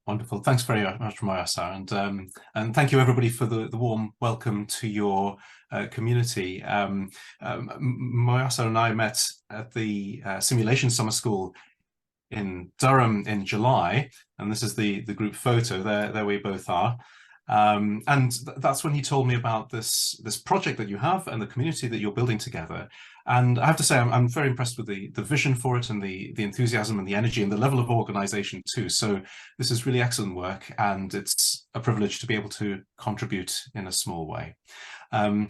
Wonderful. Thanks very much, Mayasa, and thank you everybody for the warm welcome to your community. Mayasa and I met at the Simulation Summer School in Durham in July, and this is the group photo. There we both are. And that's when he told me about this project that you have and the community that you're building together. And I have to say, I'm very impressed with the vision for it and the enthusiasm and the energy and the level of organization too. So this is really excellent work, and it's a privilege to be able to contribute in a small way. And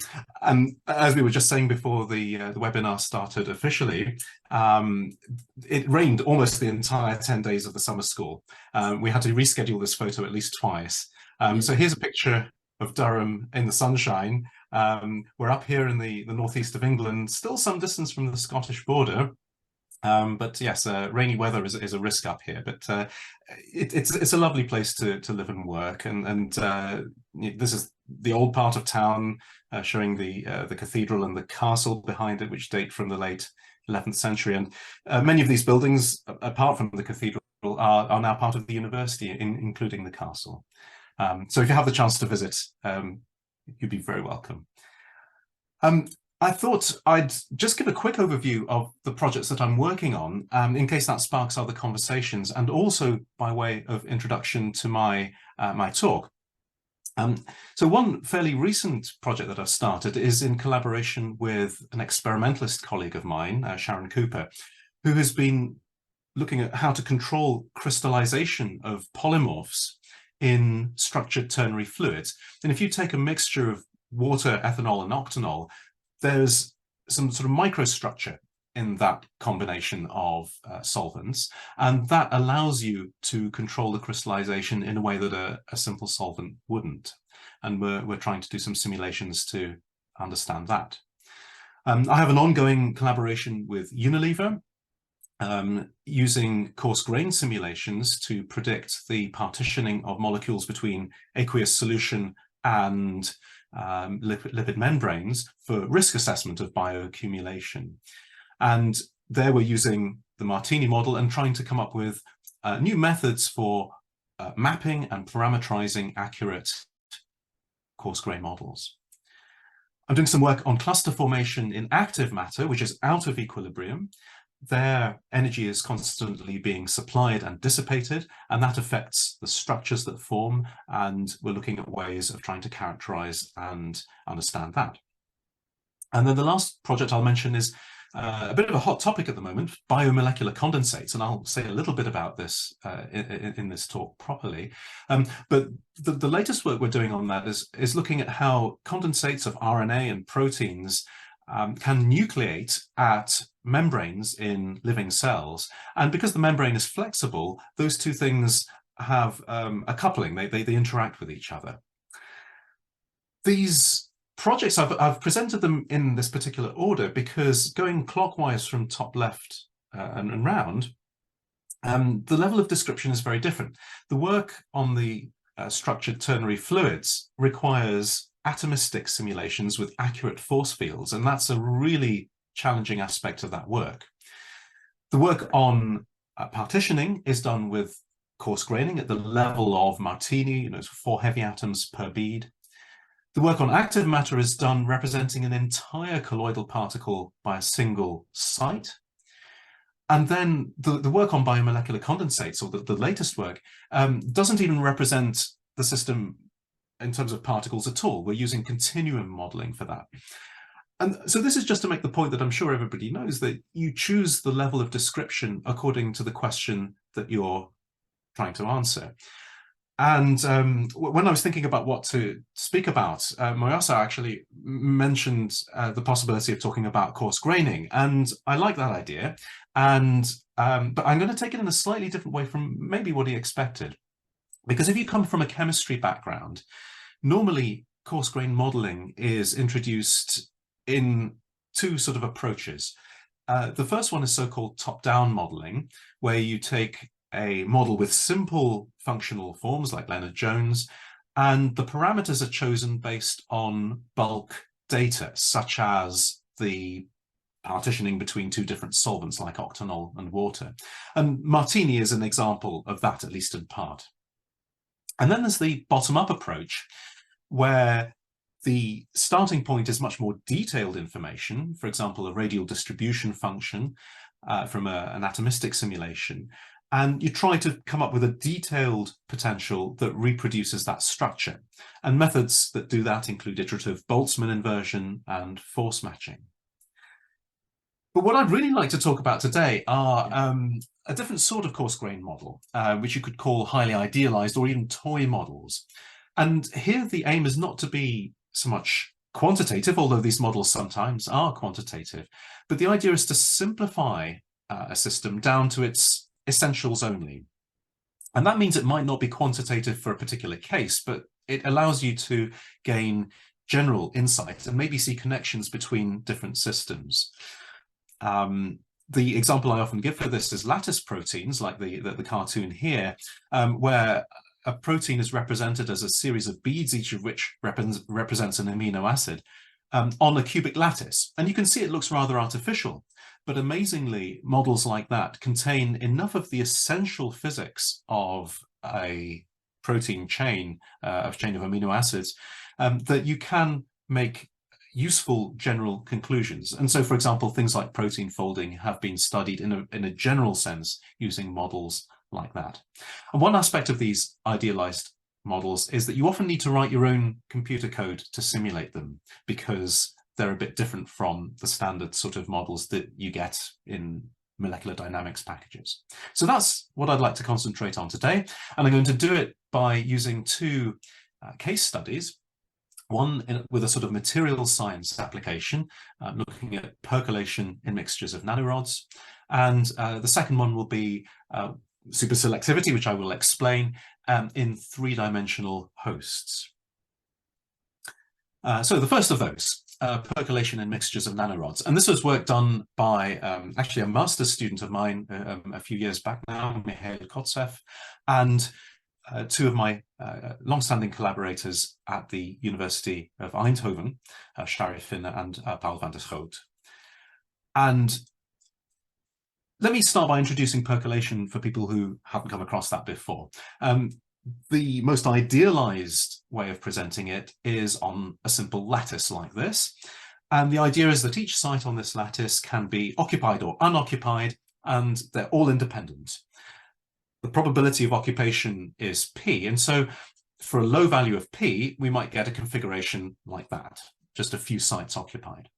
as we were just saying before the webinar started officially, it rained almost the entire 10 days of the summer school. We had to reschedule this photo at least twice. So here's a picture of Durham in the sunshine. We're up here in the northeast of England, still some distance from the Scottish border. But yes, rainy weather is a risk up here, but it's a lovely place to live and work. And this is the old part of town, showing the cathedral and the castle behind it, which date from the late 11th century. And many of these buildings, apart from the cathedral, are now part of the university, including the castle. So if you have the chance to visit, you'd be very welcome. I thought I'd just give a quick overview of the projects that I'm working on, in case that sparks other conversations, and also by way of introduction to my talk. So one fairly recent project that I've started is in collaboration with an experimentalist colleague of mine, Sharon Cooper, who has been looking at how to control crystallization of polymorphs in structured ternary fluids. And if you take a mixture of water, ethanol, and octanol, there's some sort of microstructure in that combination of solvents, and that allows you to control the crystallization in a way that a simple solvent wouldn't. And we're trying to do some simulations to understand that. I have an ongoing collaboration with Unilever, using coarse grain simulations to predict the partitioning of molecules between aqueous solution and lipid membranes for risk assessment of bioaccumulation. And there we're using the Martini model and trying to come up with new methods for mapping and parameterizing accurate coarse grain models. I'm doing some work on cluster formation in active matter, which is out of equilibrium. Their energy is constantly being supplied and dissipated, and that affects the structures that form, and we're looking at ways of trying to characterize and understand that. And then the last project I'll mention is a bit of a hot topic at the moment, biomolecular condensates, and I'll say a little bit about this in this talk properly. But the latest work we're doing on that is looking at how condensates of RNA and proteins can nucleate at membranes in living cells. And because the membrane is flexible, those two things have a coupling. They interact with each other. These projects, I've presented them in this particular order because going clockwise from top left and round, the level of description is very different. The work on the structured ternary fluids requires atomistic simulations with accurate force fields, and that's a really challenging aspect of that work. The work on partitioning is done with coarse graining at the level of Martini, 4 heavy atoms per bead. The work on active matter is done representing an entire colloidal particle by a single site. And then the work on biomolecular condensates, or the latest work, doesn't even represent the system in terms of particles at all. We're using continuum modeling for that. And so this is just to make the point that I'm sure everybody knows, that you choose the level of description according to the question that you're trying to answer. And when I was thinking about what to speak about, Mayasa actually mentioned the possibility of talking about coarse graining, and I like that idea. And but I'm going to take it in a slightly different way from maybe what he expected, because if you come from a chemistry background, normally coarse grain modeling is introduced in two sort of approaches. The first one is so-called top-down modeling, where you take a model with simple functional forms like Leonard-Jones, and the parameters are chosen based on bulk data, such as the partitioning between two different solvents like octanol and water. And Martini is an example of that, at least in part. And then there's the bottom-up approach, where the starting point is much more detailed information, for example, a radial distribution function from an atomistic simulation, and you try to come up with a detailed potential that reproduces that structure. And methods that do that include iterative Boltzmann inversion and force matching. But what I'd really like to talk about today are a different sort of coarse-grained model, which you could call highly idealized or even toy models. And here the aim is not to be so much quantitative, although these models sometimes are quantitative, but the idea is to simplify a system down to its essentials only. And that means it might not be quantitative for a particular case, but it allows you to gain general insight and maybe see connections between different systems. The example I often give for this is lattice proteins, like the cartoon here, where a protein is represented as a series of beads, each of which represents an amino acid, on a cubic lattice. And you can see it looks rather artificial, but amazingly, models like that contain enough of the essential physics of a protein chain, of amino acids, that you can make useful general conclusions. And so, for example, things like protein folding have been studied in a general sense using models like that. And one aspect of these idealized models is that you often need to write your own computer code to simulate them, because they're a bit different from the standard sort of models that you get in molecular dynamics packages. So that's what I'd like to concentrate on today. And I'm going to do it by using two case studies. One with a sort of materials science application, looking at percolation in mixtures of nanorods. And the second one will be superselectivity, which I will explain, in three-dimensional hosts. So the first of those, percolation in mixtures of nanorods. And this was work done by actually a master's student of mine a few years back now, Mihail Kotsev, and two of my long-standing collaborators at the University of Eindhoven, Shari Finne and Paul van der Schoot. And let me start by introducing percolation for people who haven't come across that before. The most idealized way of presenting it is on a simple lattice like this. And the idea is that each site on this lattice can be occupied or unoccupied, and they're all independent. The probability of occupation is P, and so for a low value of P, we might get a configuration like that, just a few sites occupied.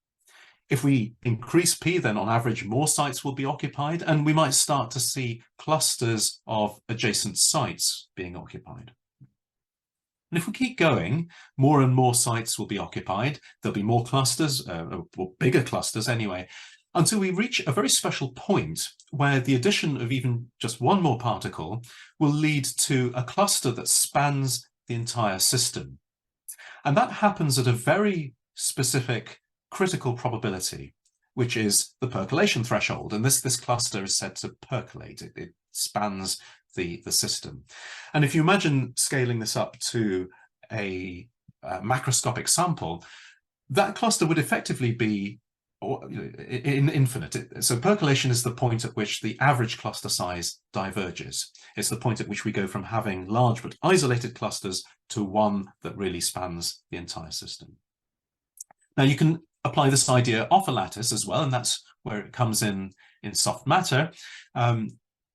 If we increase P, then on average more sites will be occupied, and we might start to see clusters of adjacent sites being occupied. And if we keep going, more and more sites will be occupied. There'll be more clusters, or bigger clusters anyway, until we reach a very special point where the addition of even just one more particle will lead to a cluster that spans the entire system. And that happens at a very specific critical probability, which is the percolation threshold. And this cluster is said to percolate. It spans the system. And if you imagine scaling this up to a macroscopic sample, that cluster would effectively be infinite. So percolation is the point at which the average cluster size diverges. It's the point at which we go from having large but isolated clusters to one that really spans the entire system. Now you can apply this idea off a lattice as well, and that's where it comes in soft matter.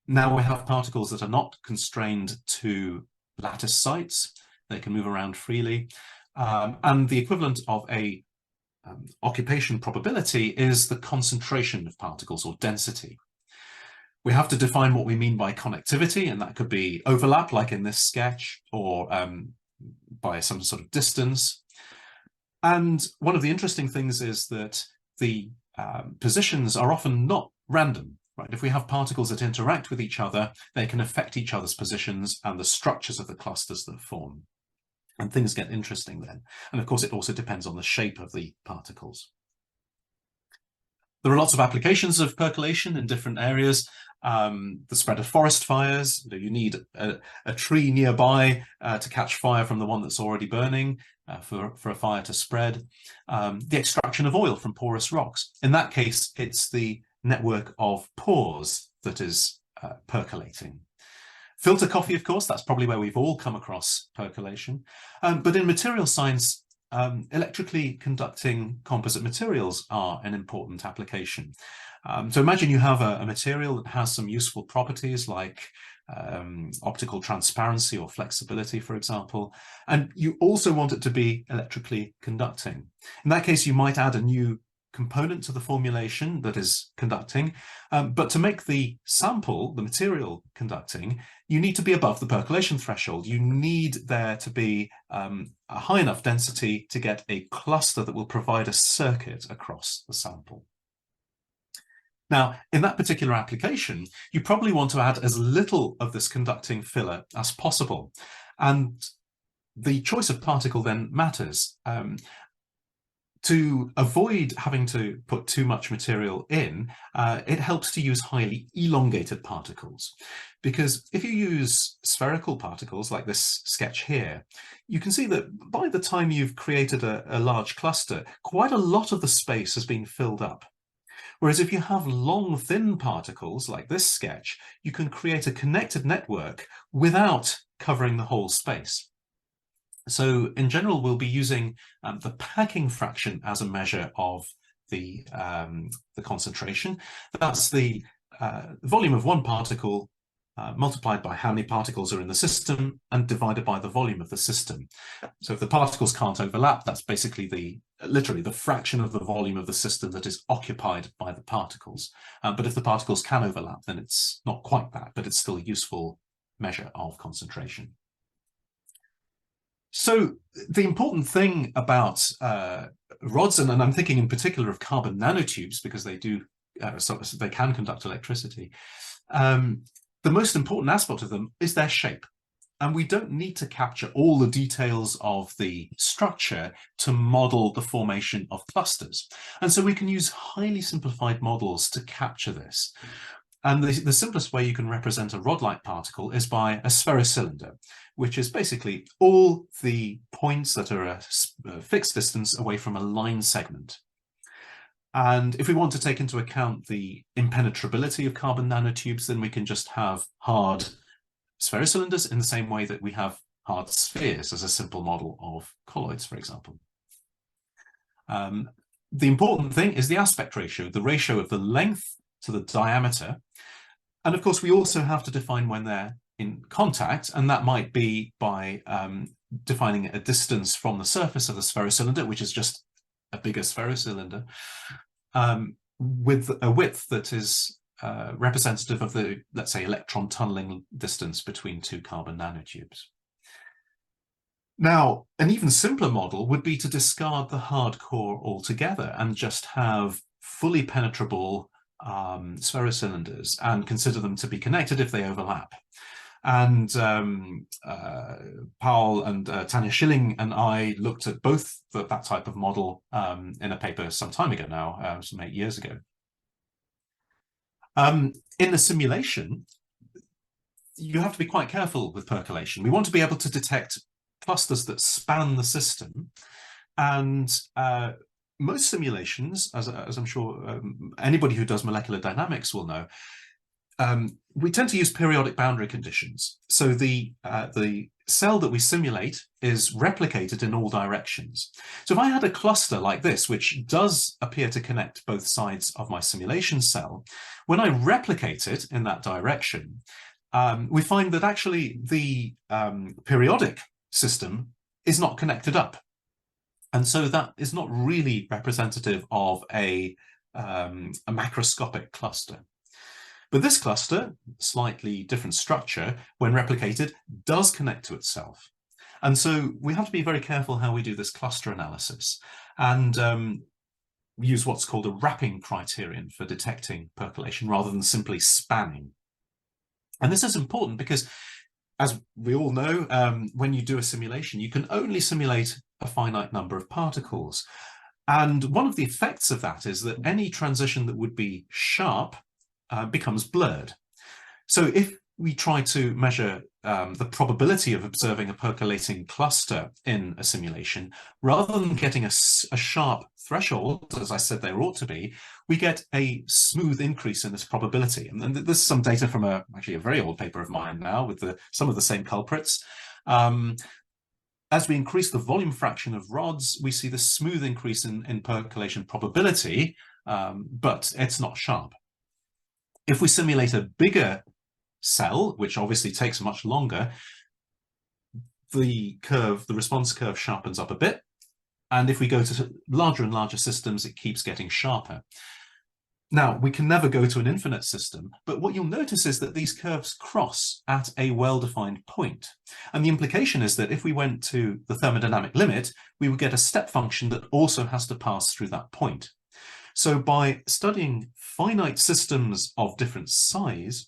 Now we have particles that are not constrained to lattice sites. They can move around freely. And the equivalent of a occupation probability is the concentration of particles, or density. We have to define what we mean by connectivity, and that could be overlap, like in this sketch, or by some sort of distance. And one of the interesting things is that the positions are often not random, right? If we have particles that interact with each other, they can affect each other's positions and the structures of the clusters that form. And things get interesting then. And of course, it also depends on the shape of the particles. There are lots of applications of percolation in different areas. The spread of forest fires, you need a tree nearby to catch fire from the one that's already burning for a fire to spread. The extraction of oil from porous rocks. In that case, it's the network of pores that is percolating. Filter coffee, of course, that's probably where we've all come across percolation. But in material science, electrically conducting composite materials are an important application. So imagine you have a material that has some useful properties like optical transparency or flexibility, for example, and you also want it to be electrically conducting. In that case, you might add a new component to the formulation that is conducting, but to make the sample, the material conducting, you need to be above the percolation threshold. You need there to be a high enough density to get a cluster that will provide a circuit across the sample. Now, in that particular application, you probably want to add as little of this conducting filler as possible. And the choice of particle then matters. To avoid having to put too much material in, it helps to use highly elongated particles. Because if you use spherical particles like this sketch here, you can see that by the time you've created a large cluster, quite a lot of the space has been filled up. Whereas if you have long, thin particles like this sketch, you can create a connected network without covering the whole space. So in general, we'll be using the packing fraction as a measure of the concentration. That's the volume of one particle multiplied by how many particles are in the system and divided by the volume of the system. So if the particles can't overlap, that's basically literally the fraction of the volume of the system that is occupied by the particles. But if the particles can overlap, then it's not quite that, but it's still a useful measure of concentration. So the important thing about rods, and I'm thinking in particular of carbon nanotubes because they do, so they can conduct electricity. The most important aspect of them is their shape. And we don't need to capture all the details of the structure to model the formation of clusters. And so we can use highly simplified models to capture this. And the simplest way you can represent a rod-like particle is by a spherocylinder, which is basically all the points that are a fixed distance away from a line segment. And if we want to take into account the impenetrability of carbon nanotubes, then we can just have hard spherocylinders in the same way that we have hard spheres as a simple model of colloids, for example. The important thing is the aspect ratio, the ratio of the length to the diameter. And of course, we also have to define when they're in contact, and that might be by defining a distance from the surface of the spherocylinder, which is just a bigger spherocylinder, with a width that is representative of the, let's say, electron tunneling distance between two carbon nanotubes. Now, an even simpler model would be to discard the hard core altogether and just have fully penetrable spherocylinders and consider them to be connected if they overlap. And Paul and Tanya Schilling and I looked at both that type of model in a paper some time ago now, some 8 years ago. In the simulation, you have to be quite careful with percolation. We want to be able to detect clusters that span the system. And most simulations, as I'm sure anybody who does molecular dynamics will know, we tend to use periodic boundary conditions. So the cell that we simulate is replicated in all directions. So if I had a cluster like this, which does appear to connect both sides of my simulation cell, when I replicate it in that direction, we find that actually the periodic system is not connected up. And so that is not really representative of a macroscopic cluster. But this cluster, slightly different structure, when replicated, does connect to itself. And so we have to be very careful how we do this cluster analysis and use what's called a wrapping criterion for detecting percolation rather than simply spanning. And this is important because, as we all know, when you do a simulation, you can only simulate a finite number of particles. And one of the effects of that is that any transition that would be sharp becomes blurred. So if we try to measure the probability of observing a percolating cluster in a simulation, rather than getting a sharp threshold, as I said there ought to be, we get a smooth increase in this probability. And there's some data from actually a very old paper of mine now with some of the same culprits. As we increase the volume fraction of rods, we see the smooth increase in percolation probability, but it's not sharp. If we simulate a bigger cell, which obviously takes much longer, the response curve sharpens up a bit. And if we go to larger and larger systems, it keeps getting sharper. Now, we can never go to an infinite system, but what you'll notice is that these curves cross at a well-defined point. And the implication is that if we went to the thermodynamic limit, we would get a step function that also has to pass through that point. So by studying finite systems of different size,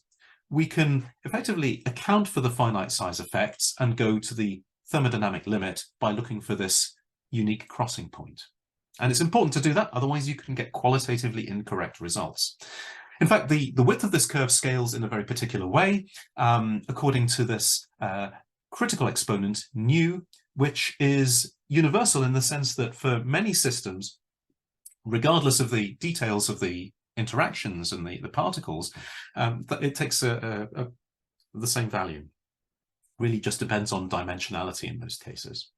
we can effectively account for the finite size effects and go to the thermodynamic limit by looking for this unique crossing point. And it's important to do that, otherwise you can get qualitatively incorrect results. In fact, the width of this curve scales in a very particular way, according to this critical exponent, nu, which is universal in the sense that for many systems, regardless of the details of the interactions and the particles, it takes the same value. Really just depends on dimensionality in most cases.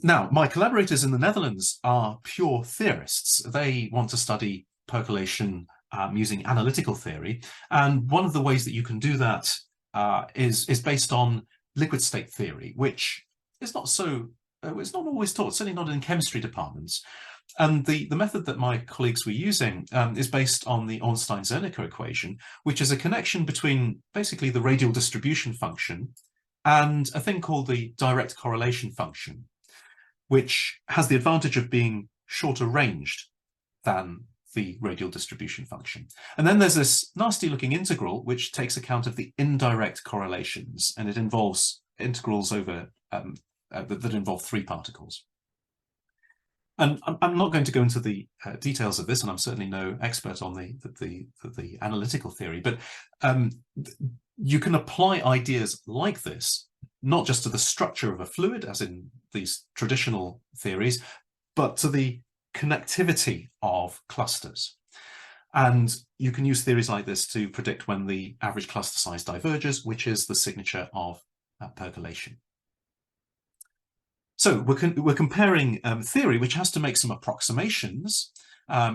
Now, my collaborators in the Netherlands are pure theorists. They want to study percolation using analytical theory. And one of the ways that you can do that is based on liquid state theory, which is not it's not always taught, certainly not in chemistry departments. And the method that my colleagues were using is based on the Ornstein-Zernicke equation, which is a connection between basically the radial distribution function and a thing called the direct correlation function, which has the advantage of being shorter ranged than the radial distribution function. And then there's this nasty looking integral, which takes account of the indirect correlations, and it involves integrals over that involve three particles. And I'm not going to go into the details of this, and I'm certainly no expert on the analytical theory, but you can apply ideas like this, not just to the structure of a fluid, as in these traditional theories, but to the connectivity of clusters. And you can use theories like this to predict when the average cluster size diverges, which is the signature of percolation. So we're comparing theory, which has to make some approximations.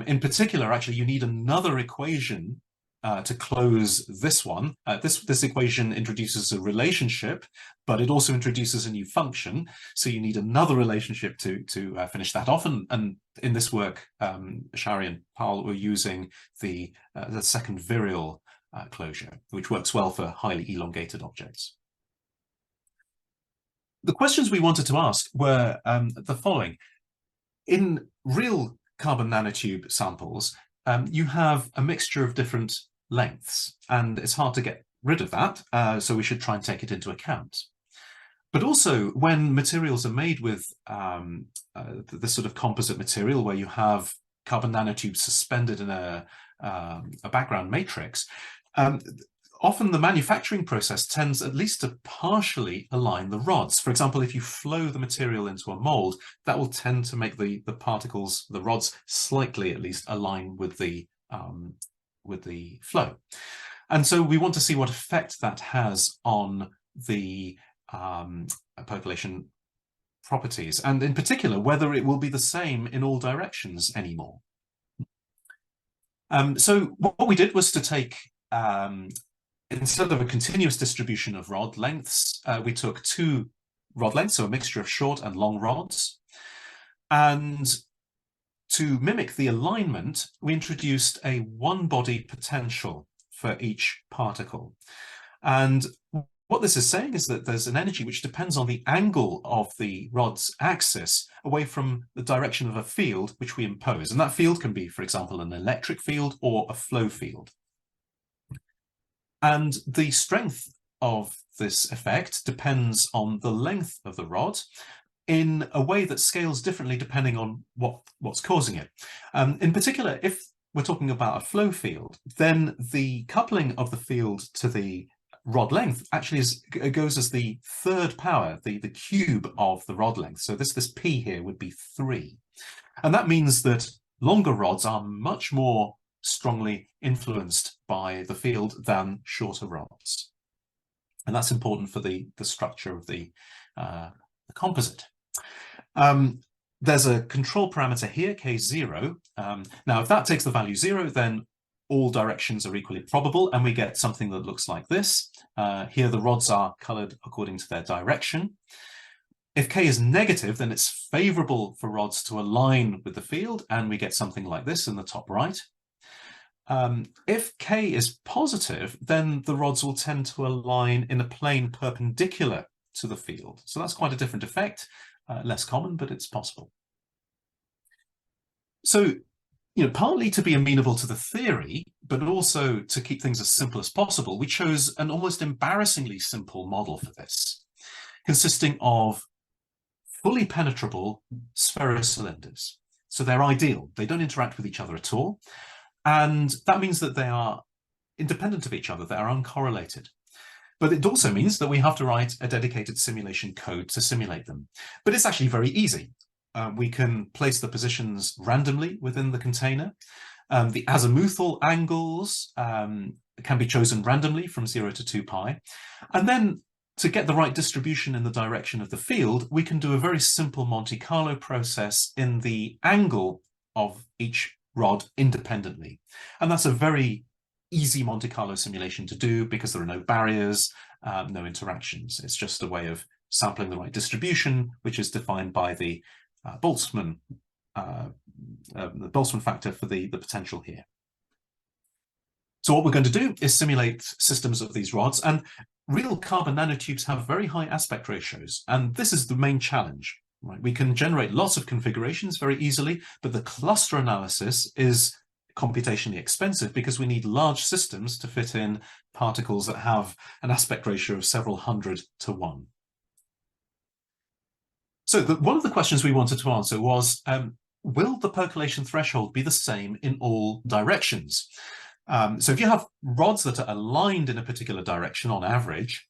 In particular, actually, you need another equation to close this one. This equation introduces a relationship, but it also introduces a new function. So you need another relationship to finish that off. And in this work, Shari and Paul were using the second virial closure, which works well for highly elongated objects. The questions we wanted to ask were the following. In real carbon nanotube samples, you have a mixture of different lengths, and it's hard to get rid of that, so we should try and take it into account. But also, when materials are made with this sort of composite material where you have carbon nanotubes suspended in a background matrix, often the manufacturing process tends at least to partially align the rods. For example, if you flow the material into a mold, that will tend to make the particles, the rods, slightly at least align with the flow. And so we want to see what effect that has on the percolation properties, and in particular, whether it will be the same in all directions anymore. So what we did was to take instead of a continuous distribution of rod lengths, we took two rod lengths, so a mixture of short and long rods. And to mimic the alignment, we introduced a one-body potential for each particle. And what this is saying is that there's an energy which depends on the angle of the rod's axis away from the direction of a field which we impose. And that field can be, for example, an electric field or a flow field. And the strength of this effect depends on the length of the rod in a way that scales differently depending on what's causing it. In particular, if we're talking about a flow field, then the coupling of the field to the rod length actually goes as the third power, the cube of the rod length. So this P here would be 3. And that means that longer rods are much more strongly influenced by the field than shorter rods. And that's important for the structure of the composite. There's a control parameter here, K0. Now, if that takes the value 0, then all directions are equally probable, and we get something that looks like this. Here, the rods are colored according to their direction. If K is negative, then it's favorable for rods to align with the field, and we get something like this in the top right. If K is positive, then the rods will tend to align in a plane perpendicular to the field. So that's quite a different effect, less common, but it's possible. So, partly to be amenable to the theory, but also to keep things as simple as possible, we chose an almost embarrassingly simple model for this, consisting of fully penetrable spherocylinders. So they're ideal. They don't interact with each other at all. And that means that they are independent of each other. They are uncorrelated. But it also means that we have to write a dedicated simulation code to simulate them. But it's actually very easy. We can place the positions randomly within the container. The azimuthal angles can be chosen randomly from 0 to 2 pi. And then to get the right distribution in the direction of the field, we can do a very simple Monte Carlo process in the angle of each rod independently. And that's a very easy Monte Carlo simulation to do because there are no barriers, no interactions. It's just a way of sampling the right distribution, which is defined by the Boltzmann factor for the potential here. So what we're going to do is simulate systems of these rods, and real carbon nanotubes have very high aspect ratios, and this is the main challenge. Right? We can generate lots of configurations very easily, but the cluster analysis is computationally expensive because we need large systems to fit in particles that have an aspect ratio of several hundred to 1. So one of the questions we wanted to answer was, will the percolation threshold be the same in all directions? So if you have rods that are aligned in a particular direction on average,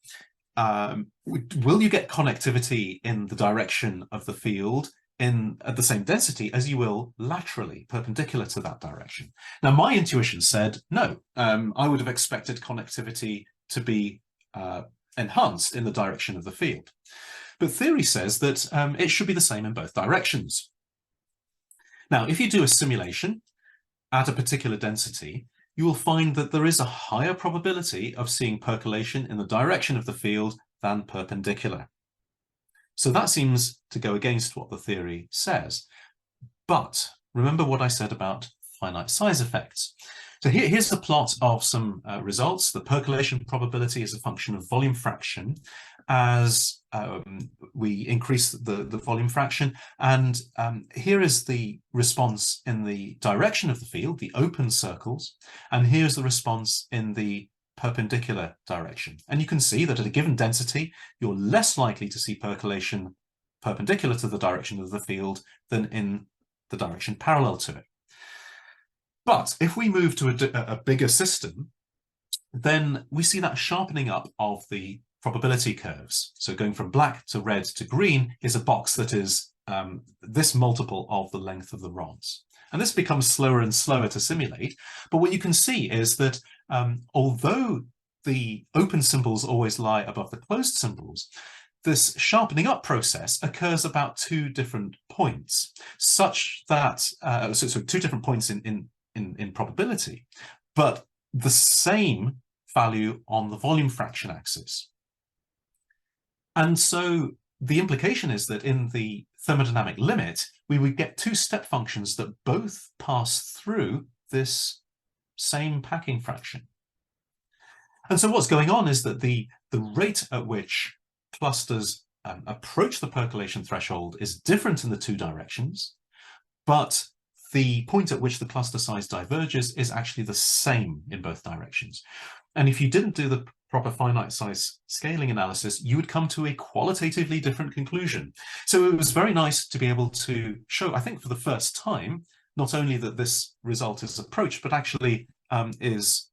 will you get connectivity in the direction of the field at the same density as you will laterally, perpendicular to that direction? Now, my intuition said no. I would have expected connectivity to be enhanced in the direction of the field. But theory says that it should be the same in both directions. Now, if you do a simulation at a particular density, you will find that there is a higher probability of seeing percolation in the direction of the field than perpendicular. So that seems to go against what the theory says. But remember what I said about finite size effects. So here's a plot of some results. The percolation probability is a function of volume fraction as we increase the volume fraction. And here is the response in the direction of the field, the open circles. And here's the response in the perpendicular direction. And you can see that at a given density, you're less likely to see percolation perpendicular to the direction of the field than in the direction parallel to it. But if we move to a bigger system, then we see that sharpening up of the probability curves. So going from black to red to green is a box that is this multiple of the length of the rods. And this becomes slower and slower to simulate. But what you can see is that although the open symbols always lie above the closed symbols, this sharpening up process occurs about 2 different points, such that, so 2 different points in probability, but the same value on the volume fraction axis. And so the implication is that in the thermodynamic limit, we would get 2 step functions that both pass through this same packing fraction. And so what's going on is that the rate at which clusters approach the percolation threshold is different in the 2 directions, but the point at which the cluster size diverges is actually the same in both directions. And if you didn't do the proper finite size scaling analysis, you would come to a qualitatively different conclusion. So it was very nice to be able to show, I think for the first time, not only that this result is approached, but actually is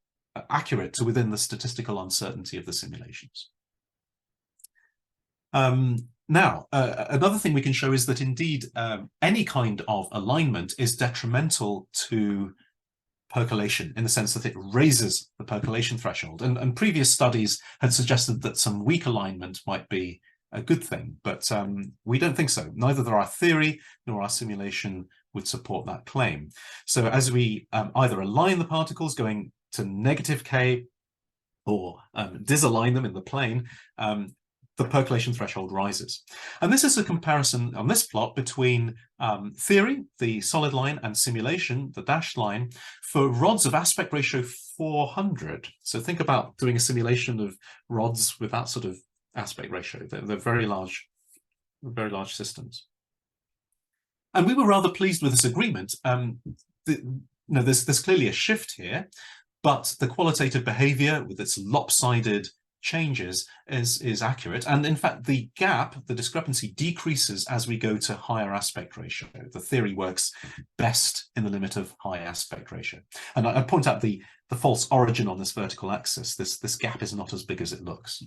accurate to within the statistical uncertainty of the simulations. Now, another thing we can show is that indeed any kind of alignment is detrimental to percolation in the sense that it raises the percolation threshold. And previous studies had suggested that some weak alignment might be a good thing, but we don't think so. Neither our theory nor our simulation would support that claim. So as we either align the particles going to negative K or disalign them in the plane, the percolation threshold rises. And this is a comparison on this plot between theory, the solid line, and simulation, the dashed line, for rods of aspect ratio 400. So think about doing a simulation of rods with that sort of aspect ratio. They're very large systems. And we were rather pleased with this agreement. There's clearly a shift here, but the qualitative behavior with its lopsided changes is accurate. And in fact, the gap, the discrepancy, decreases as we go to higher aspect ratio. The theory works best in the limit of high aspect ratio. And I point out the false origin on this vertical axis. This gap is not as big as it looks.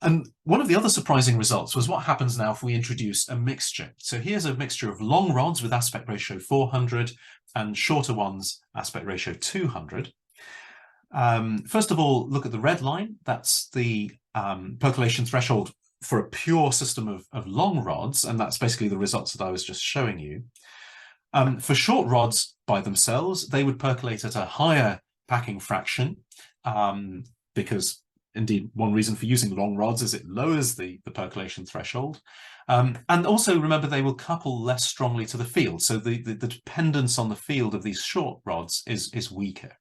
And one of the other surprising results was what happens now if we introduce a mixture. So here's a mixture of long rods with aspect ratio 400 and shorter ones, aspect ratio 200. First of all, look at the red line. That's the percolation threshold for a pure system of long rods, and that's basically the results that I was just showing you. For short rods by themselves, they would percolate at a higher packing fraction, because indeed, one reason for using long rods is it lowers the percolation threshold. And also remember, they will couple less strongly to the field. So the dependence on the field of these short rods is weaker.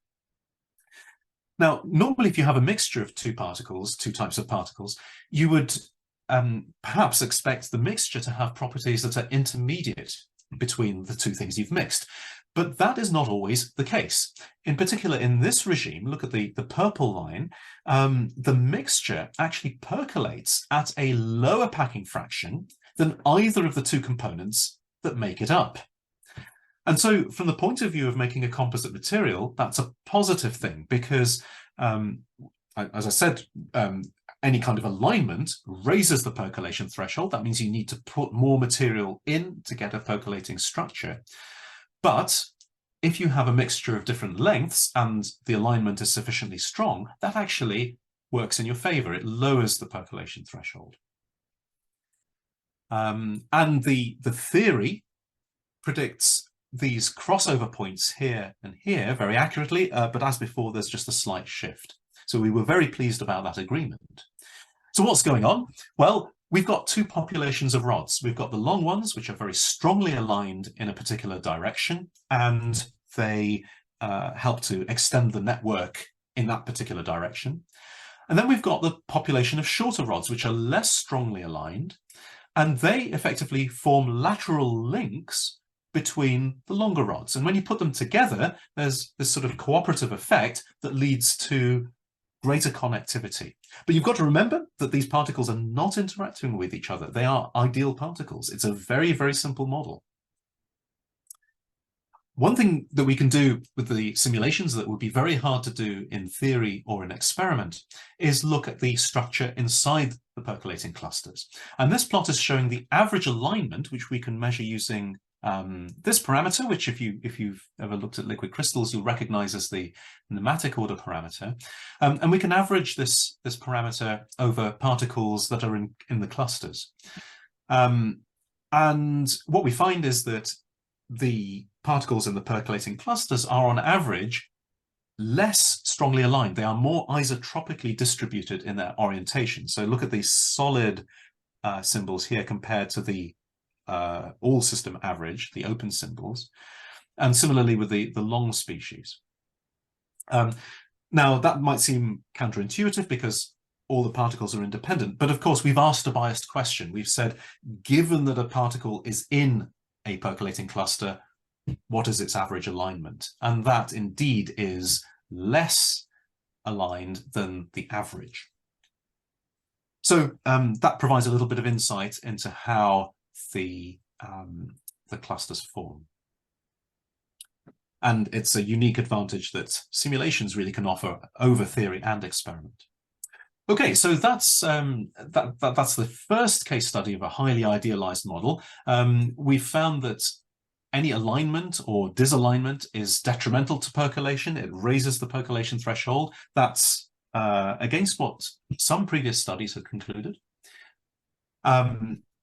Now, normally, if you have a mixture of two types of particles, you would perhaps expect the mixture to have properties that are intermediate between the two things you've mixed. But that is not always the case. In particular, in this regime, look at the purple line, the mixture actually percolates at a lower packing fraction than either of the two components that make it up. And so from the point of view of making a composite material, that's a positive thing because, as I said, any kind of alignment raises the percolation threshold. That means you need to put more material in to get a percolating structure. But if you have a mixture of different lengths and the alignment is sufficiently strong, that actually works in your favor. It lowers the percolation threshold. And the theory predicts these crossover points here and here very accurately, but as before, there's just a slight shift. So we were very pleased about that agreement. So what's going on? Well, we've got two populations of rods. We've got the long ones, which are very strongly aligned in a particular direction, and they help to extend the network in that particular direction. And then we've got the population of shorter rods, which are less strongly aligned, and they effectively form lateral links between the longer rods. And when you put them together, there's this sort of cooperative effect that leads to greater connectivity. But you've got to remember that these particles are not interacting with each other. They are ideal particles. It's a very, very simple model. One thing that we can do with the simulations that would be very hard to do in theory or in experiment is look at the structure inside the percolating clusters. And this plot is showing the average alignment, which we can measure using this parameter, which if you've ever looked at liquid crystals, you'll recognize as the nematic order parameter. And we can average this parameter over particles that are in the clusters. And what we find is that the particles in the percolating clusters are on average less strongly aligned. They are more isotropically distributed in their orientation. So look at these solid symbols here compared to the all system average, the open symbols, and similarly with the long species. Now that might seem counterintuitive because all the particles are independent, but of course we've asked a biased question. We've said, given that a particle is in a percolating cluster, what is its average alignment? And that indeed is less aligned than the average. So that provides a little bit of insight into how the the clusters form. And it's a unique advantage that simulations really can offer over theory and experiment. Okay, so that's the first case study of a highly idealized model. We found that any alignment or disalignment is detrimental to percolation. It raises the percolation threshold. That's against what some previous studies had concluded.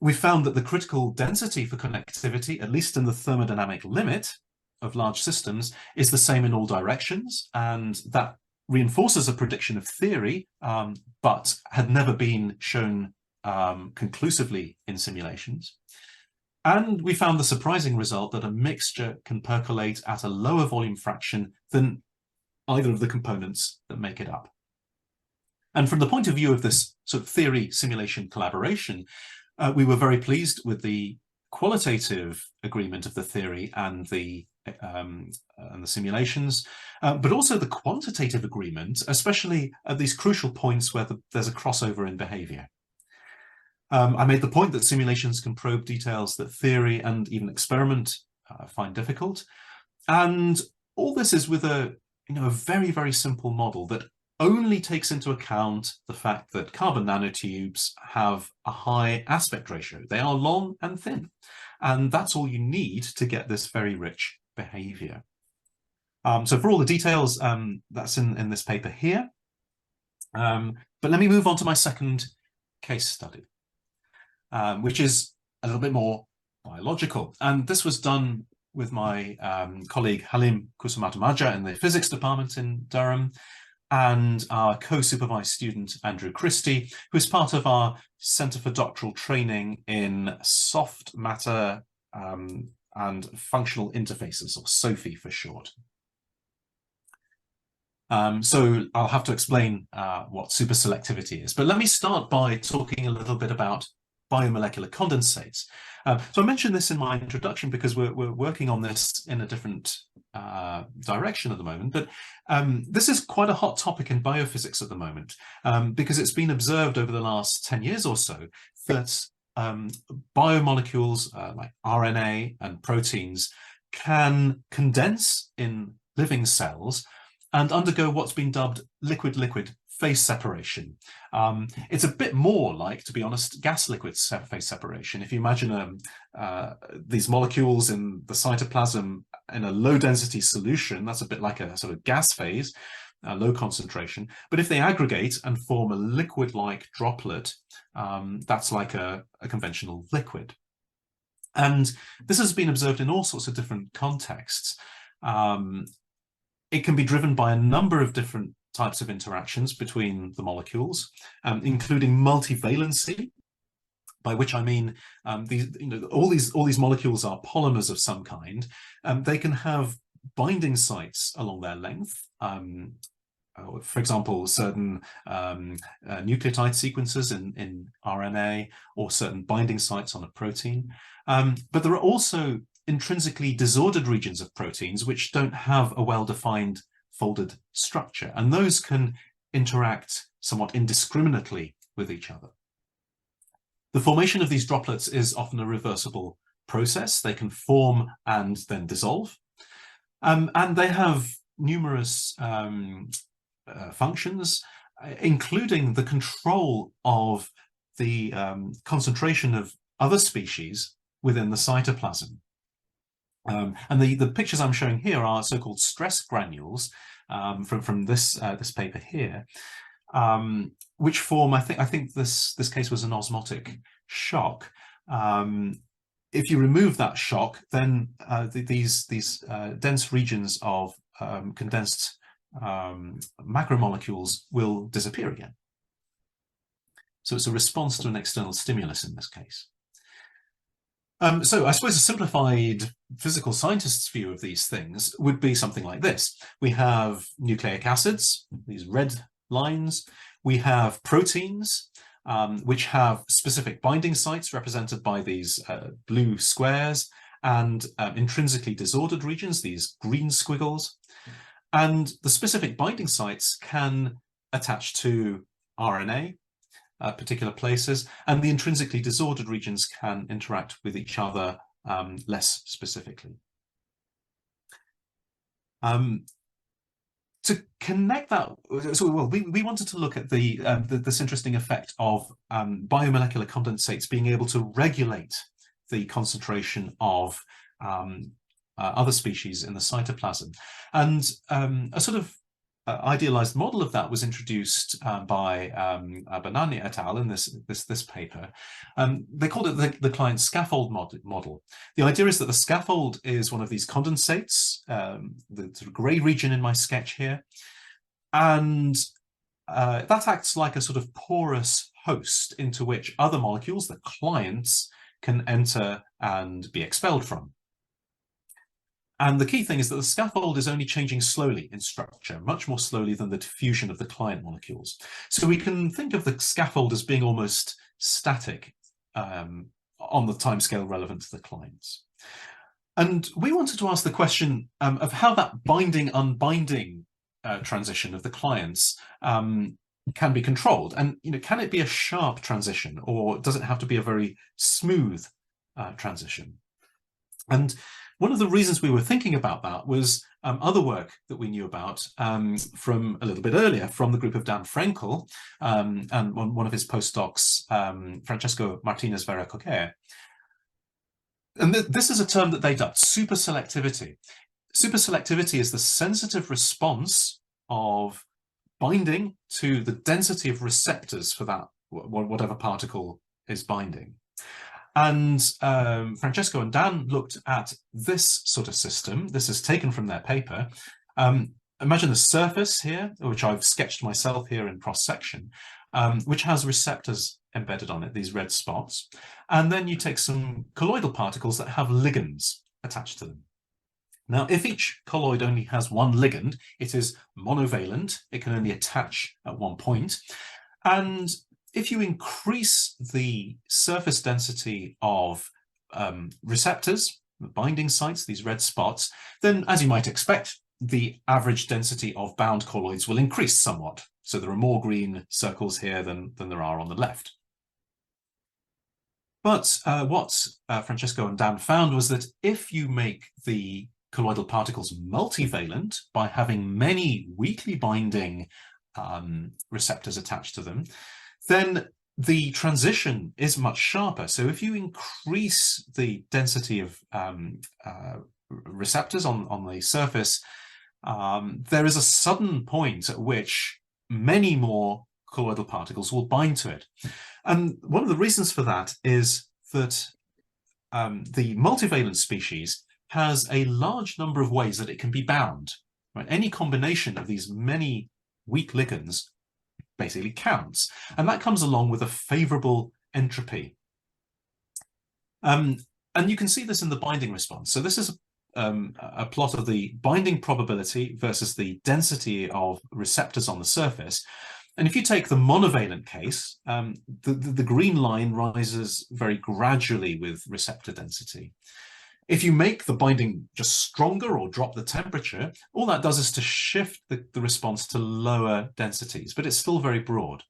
We found that the critical density for connectivity, at least in the thermodynamic limit of large systems, is the same in all directions, and that reinforces a prediction of theory, but had never been shown conclusively in simulations. And we found the surprising result that a mixture can percolate at a lower volume fraction than either of the components that make it up. And from the point of view of this sort of theory-simulation collaboration, we were very pleased with the qualitative agreement of the theory and the simulations, but also the quantitative agreement, especially at these crucial points where there's a crossover in behavior. I made the point that simulations can probe details that theory and even experiment find difficult. And all this is with a very, very simple model that only takes into account the fact that carbon nanotubes have a high aspect ratio. They are long and thin. And that's all you need to get this very rich behavior. So for all the details, that's in this paper here. But let me move on to my second case study, which is a little bit more biological. And this was done with my colleague Halim Kusumatamadja in the physics department in Durham, and our co-supervised student, Andrew Christie, who is part of our Centre for Doctoral Training in Soft Matter and Functional Interfaces, or SOFI for short. So I'll have to explain what superselectivity is, but let me start by talking a little bit about biomolecular condensates. So I mentioned this in my introduction because we're working on this in a different direction at the moment, but this is quite a hot topic in biophysics at the moment, because it's been observed over the last 10 years or so that biomolecules like RNA and proteins can condense in living cells and undergo what's been dubbed liquid-liquid phase separation. It's a bit more like, to be honest, gas-liquid phase separation. If you imagine these molecules in the cytoplasm in a low-density solution, that's a bit like a sort of gas phase, low concentration. But if they aggregate and form a liquid-like droplet, that's like a conventional liquid. And this has been observed in all sorts of different contexts. It can be driven by a number of different types of interactions between the molecules, including multivalency, by which I mean all these molecules are polymers of some kind. They can have binding sites along their length. For example, certain nucleotide sequences in RNA, or certain binding sites on a protein. But there are also intrinsically disordered regions of proteins which don't have a well-defined folded structure, and those can interact somewhat indiscriminately with each other. The formation of these droplets is often a reversible process. They can form and then dissolve, and they have numerous functions, including the control of the concentration of other species within the cytoplasm. And the pictures I'm showing here are so-called stress granules from this paper here, which form, I think this case was an osmotic shock. If you remove that shock, then these dense regions of condensed macromolecules will disappear again. So it's a response to an external stimulus in this case. So I suppose a simplified physical scientist's view of these things would be something like this. We have nucleic acids, these red lines. We have proteins, which have specific binding sites represented by these blue squares, and intrinsically disordered regions, these green squiggles. And the specific binding sites can attach to RNA, particular places, and the intrinsically disordered regions can interact with each other less specifically. To connect that, so well, we wanted to look at this interesting effect of biomolecular condensates being able to regulate the concentration of other species in the cytoplasm, and a sort of idealized model of that was introduced by Banani et al. In this paper. They called it the client scaffold model. The idea is that the scaffold is one of these condensates, the sort of gray region in my sketch here, and that acts like a sort of porous host into which other molecules, the clients, can enter and be expelled from. And the key thing is that the scaffold is only changing slowly in structure, much more slowly than the diffusion of the client molecules. So we can think of the scaffold as being almost static on the timescale relevant to the clients. And we wanted to ask the question of how that binding-unbinding transition of the clients can be controlled. And can it be a sharp transition, or does it have to be a very smooth transition? And one of the reasons we were thinking about that was other work that we knew about from a little bit earlier from the group of Dan Frenkel and one of his postdocs, Francesco Martinez Vera-Coquer. And this is a term that they dubbed superselectivity. Superselectivity is the sensitive response of binding to the density of receptors for that, whatever particle is binding. And Francesco and Dan looked at this sort of system. This is taken from their paper. Imagine the surface here, which I've sketched myself here in cross-section, which has receptors embedded on it, these red spots. And then you take some colloidal particles that have ligands attached to them. Now, if each colloid only has one ligand, it is monovalent. It can only attach at one point. And if you increase the surface density of receptors, the binding sites, these red spots, then, as you might expect, the average density of bound colloids will increase somewhat. So there are more green circles here than there are on the left. But what Francesco and Dan found was that if you make the colloidal particles multivalent by having many weakly binding receptors attached to them, then the transition is much sharper. So if you increase the density of receptors on the surface, there is a sudden point at which many more colloidal particles will bind to it. And one of the reasons for that is that the multivalent species has a large number of ways that it can be bound. Right? Any combination of these many weak ligands basically counts, and that comes along with a favorable entropy. And you can see this in the binding response. So this is a plot of the binding probability versus the density of receptors on the surface. And if you take the monovalent case, the green line rises very gradually with receptor density. If you make the binding just stronger or drop the temperature, all that does is to shift the response to lower densities, but it's still very broad.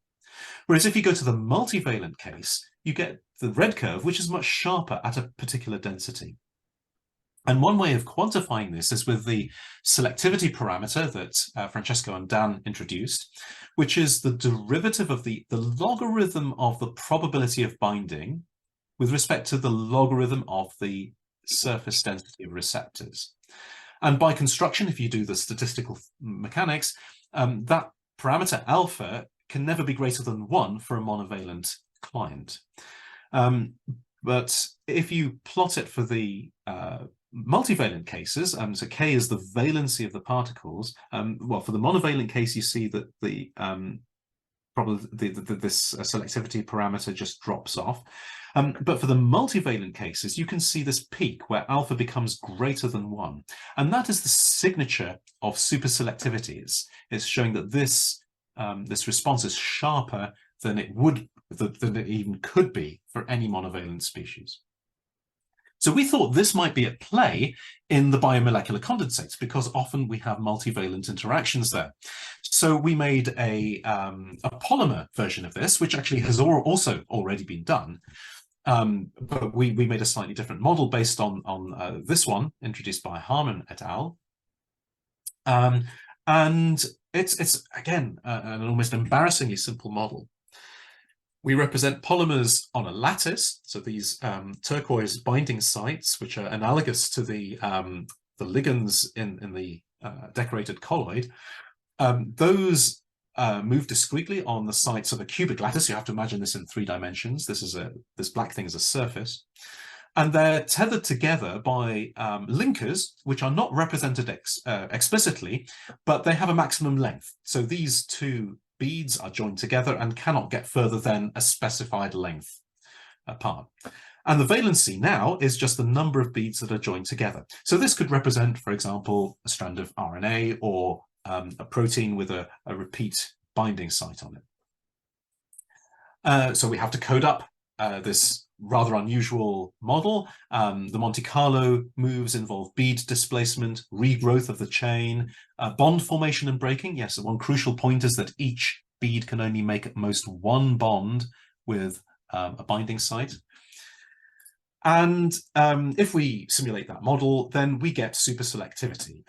Whereas if you go to the multivalent case, you get the red curve, which is much sharper at a particular density. And one way of quantifying this is with the selectivity parameter that Francesco and Dan introduced, which is the derivative of the logarithm of the probability of binding with respect to the logarithm of the surface density of receptors. And by construction, if you do the statistical mechanics, that parameter alpha can never be greater than 1 for a monovalent client. But if you plot it for the multivalent cases, so K is the valency of the particles, well, for the monovalent case, you see that this selectivity parameter just drops off. But for the multivalent cases, you can see this peak where alpha becomes greater than 1. And that is the signature of superselectivity. It's showing that this response is sharper than it even could be for any monovalent species. So we thought this might be at play in the biomolecular condensates, because often we have multivalent interactions there. So we made a polymer version of this, which actually has also already been done. But we made a slightly different model based on this one, introduced by Harman et al. And it's again an almost embarrassingly simple model. We represent polymers on a lattice, so these turquoise binding sites, which are analogous to the ligands in the decorated colloid. Those move discretely on the sites of a cubic lattice. You have to imagine this in 3 dimensions. This black thing is a surface. And they're tethered together by linkers, which are not represented explicitly, but they have a maximum length. So these 2 beads are joined together and cannot get further than a specified length apart. And the valency now is just the number of beads that are joined together. So this could represent, for example, a strand of RNA or a protein with a repeat binding site on it. So we have to code up this rather unusual model. The Monte Carlo moves involve bead displacement, regrowth of the chain, bond formation and breaking. Yes, one crucial point is that each bead can only make at most 1 bond with a binding site. And if we simulate that model, then we get superselectivity.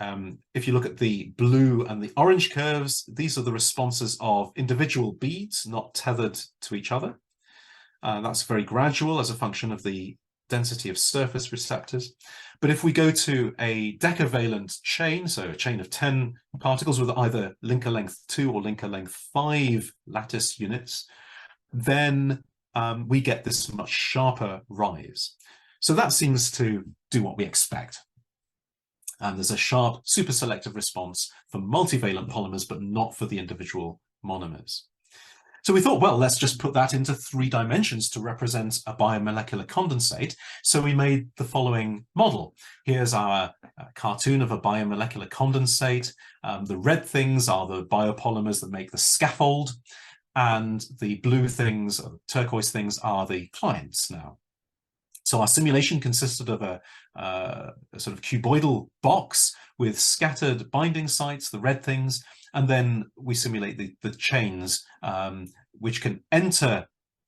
If you look at the blue and the orange curves, these are the responses of individual beads not tethered to each other. That's very gradual as a function of the density of surface receptors. But if we go to a decavalent chain, so a chain of 10 particles with either linker length 2 or linker length 5 lattice units, then we get this much sharper rise. So that seems to do what we expect. And there's a sharp superselective response for multivalent polymers, but not for the individual monomers. So we thought, well, let's just put that into 3 dimensions to represent a biomolecular condensate. So we made the following model. Here's our cartoon of a biomolecular condensate. The red things are the biopolymers that make the scaffold, and the blue things, or turquoise things, are the clients now. So our simulation consisted of a sort of cuboidal box with scattered binding sites, the red things, and then we simulate the chains, which can enter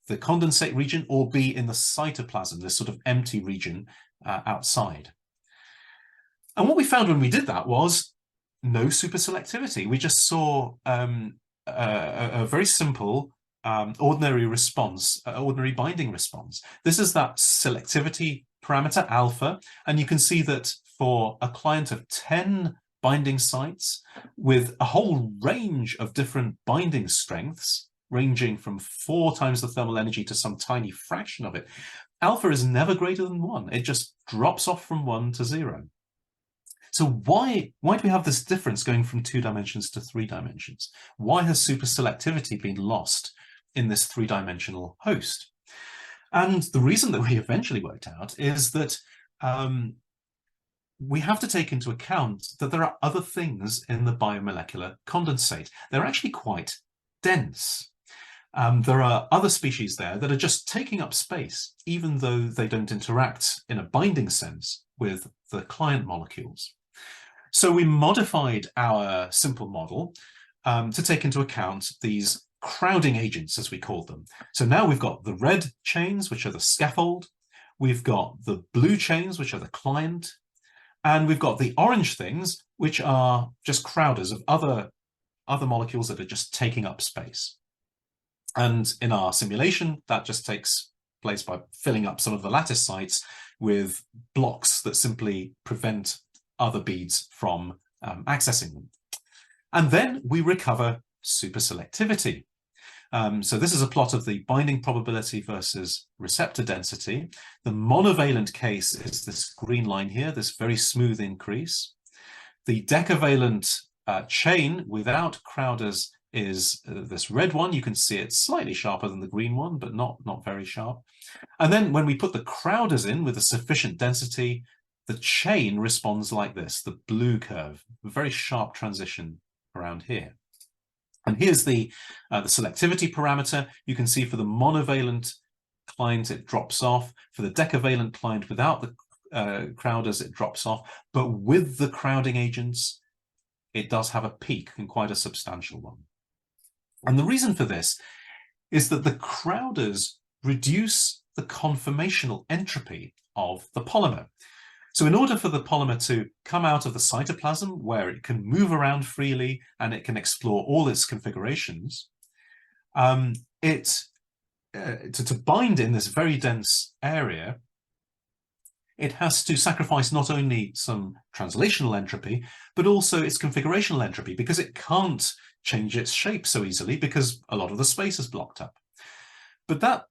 the condensate region or be in the cytoplasm, this sort of empty region outside. And what we found when we did that was no superselectivity. We just saw a very simple ordinary response, ordinary binding response. This is that selectivity parameter alpha, and you can see that for a client of 10 binding sites with a whole range of different binding strengths, ranging from 4 times the thermal energy to some tiny fraction of it, alpha is never greater than 1. It just drops off from 1 to 0. So why do we have this difference going from 2 dimensions to 3 dimensions? Why has superselectivity been lost in this 3-dimensional host? And the reason that we eventually worked out is that we have to take into account that there are other things in the biomolecular condensate. They're actually quite dense. There are other species there that are just taking up space, even though they don't interact in a binding sense with the client molecules. So we modified our simple model to take into account these crowding agents, as we call them. So now we've got the red chains, which are the scaffold. We've got the blue chains, which are the client. And we've got the orange things, which are just crowders of other molecules that are just taking up space. And in our simulation, that just takes place by filling up some of the lattice sites with blocks that simply prevent other beads from accessing them. And then we recover superselectivity. So this is a plot of the binding probability versus receptor density. The monovalent case is this green line here, this very smooth increase. The decavalent chain without crowders is this red one. You can see it's slightly sharper than the green one, but not very sharp. And then when we put the crowders in with a sufficient density, the chain responds like this, the blue curve, a very sharp transition around here. And here's the selectivity parameter. You can see for the monovalent client, it drops off. For the decavalent client without the crowders, it drops off. But with the crowding agents, it does have a peak, and quite a substantial one. And the reason for this is that the crowders reduce the conformational entropy of the polymer. So in order for the polymer to come out of the cytoplasm, where it can move around freely and it can explore all its configurations, to bind in this very dense area, it has to sacrifice not only some translational entropy, but also its configurational entropy, because it can't change its shape so easily because a lot of the space is blocked up. But that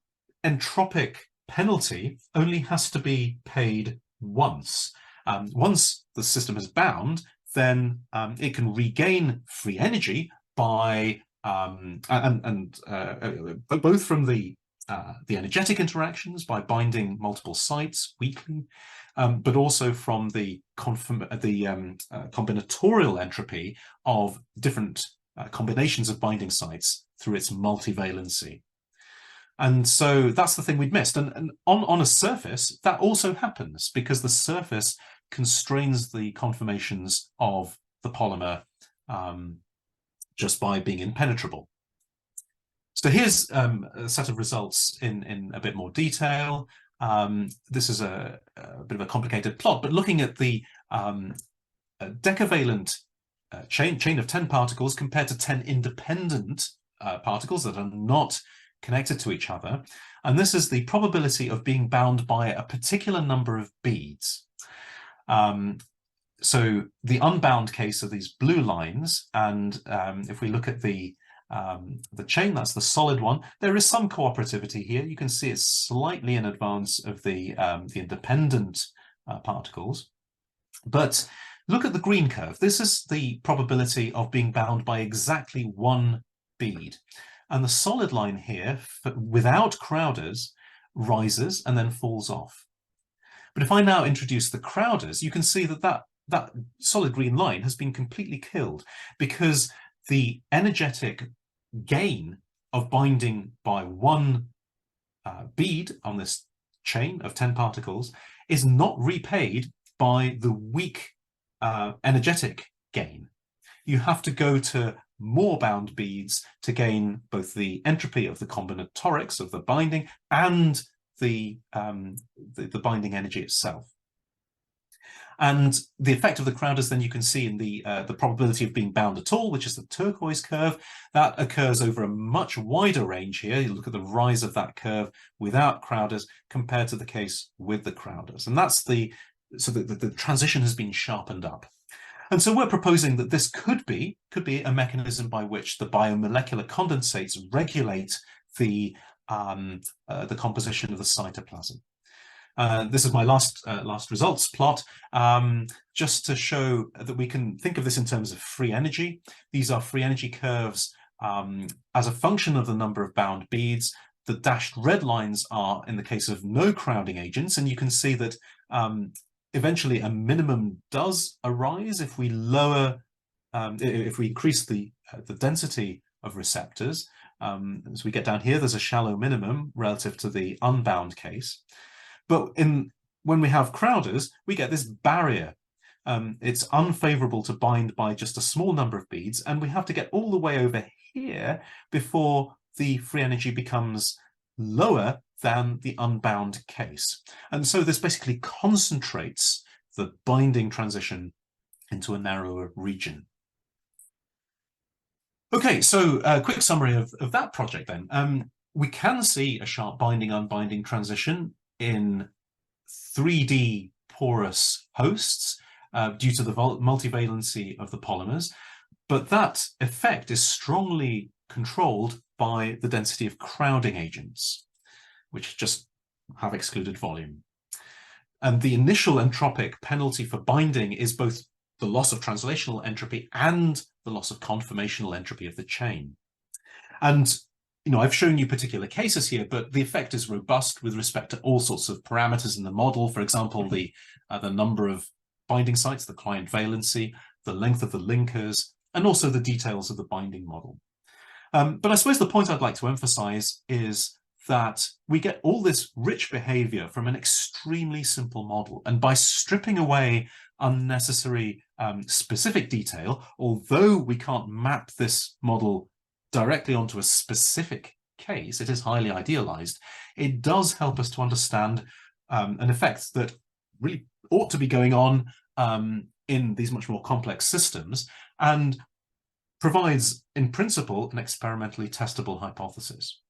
entropic penalty only has to be paid once. Once the system is bound, then it can regain free energy by both from the energetic interactions by binding multiple sites weakly, but also from the combinatorial entropy of different combinations of binding sites through its multivalency. And so that's the thing we'd missed. And on a surface, that also happens because the surface constrains the conformations of the polymer just by being impenetrable. So here's a set of results in a bit more detail. This is a bit of a complicated plot, but looking at the decavalent chain of 10 particles compared to 10 independent particles that are not connected to each other. And this is the probability of being bound by a particular number of beads. So the unbound case are these blue lines, and if we look at the chain, that's the solid one, there is some cooperativity here. You can see it's slightly in advance of the independent particles. But look at the green curve. This is the probability of being bound by exactly one bead. And the solid line here, without Crowders, rises and then falls off. But if I now introduce the Crowders, you can see that that solid green line has been completely killed because the energetic gain of binding by one bead on this chain of 10 particles is not repaid by the weak energetic gain. You have to go to more bound beads to gain both the entropy of the combinatorics of the binding and the binding energy itself. And the effect of the Crowders, then you can see in the probability of being bound at all, which is the turquoise curve, that occurs over a much wider range here. You look at the rise of that curve without Crowders compared to the case with the Crowders. And that's the transition has been sharpened up. And so we're proposing that this could be a mechanism by which the biomolecular condensates regulate the composition of the cytoplasm. This is my last results plot, just to show that we can think of this in terms of free energy. These are free energy curves as a function of the number of bound beads. The dashed red lines are in the case of no crowding agents, and you can see that eventually a minimum does arise if we if we increase the density of receptors. As we get down here, there's a shallow minimum relative to the unbound case. But when we have Crowders, we get this barrier. It's unfavorable to bind by just a small number of beads, and we have to get all the way over here before the free energy becomes lower than the unbound case. And so this basically concentrates the binding transition into a narrower region. Okay, so a quick summary of that project then. We can see a sharp binding-unbinding transition in 3D porous hosts due to the multivalency of the polymers, but that effect is strongly controlled by the density of crowding agents, which just have excluded volume. And the initial entropic penalty for binding is both the loss of translational entropy and the loss of conformational entropy of the chain. And I've shown you particular cases here, but the effect is robust with respect to all sorts of parameters in the model. For example, the number of binding sites, the client valency, the length of the linkers, and also the details of the binding model. But I suppose the point I'd like to emphasize is that we get all this rich behavior from an extremely simple model. And by stripping away unnecessary specific detail, although we can't map this model directly onto a specific case, it is highly idealized, it does help us to understand an effect that really ought to be going on in these much more complex systems, and provides, in principle, an experimentally testable hypothesis.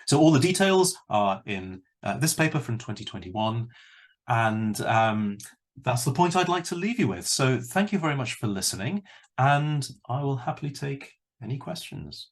So all the details are in this paper from 2021, and that's the point I'd like to leave you with. So thank you very much for listening, and I will happily take any questions.